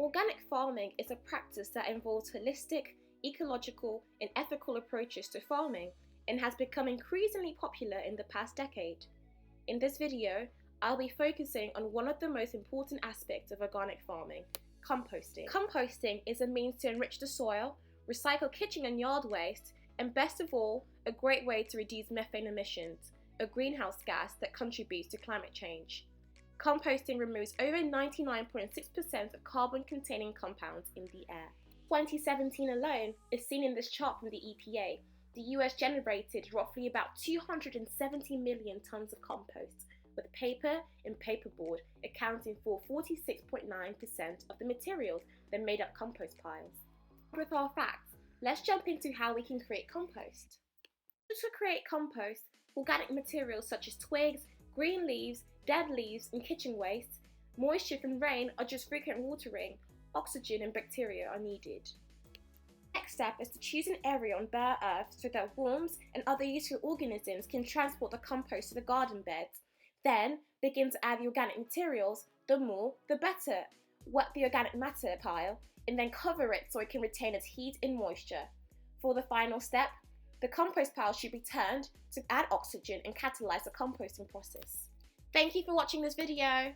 Organic farming is a practice that involves holistic, ecological, and ethical approaches to farming and has become increasingly popular in the past decade. In this video, I'll be focusing on one of the most important aspects of organic farming, composting. Composting is a means to enrich the soil, recycle kitchen and yard waste, and best of all, a great way to reduce methane emissions, a greenhouse gas that contributes to climate change. Composting removes over 99.6% of carbon-containing compounds in the air. 2017 alone, as seen in this chart from the EPA, the US generated roughly about 270 million tons of compost, with paper and paperboard accounting for 46.9% of the materials that made up compost piles. With our facts, let's jump into how we can create compost. To create compost, organic materials such as twigs, green leaves, dead leaves, and kitchen waste, moisture from rain or just frequent watering, oxygen and bacteria are needed. Next step is to choose an area on bare earth so that worms and other useful organisms can transport the compost to the garden beds. Then begin to add the organic materials, the more the better. Wet the organic matter pile and then cover it so it can retain its heat and moisture. For the final step, the compost pile should be turned to add oxygen and catalyze the composting process. Thank you for watching this video.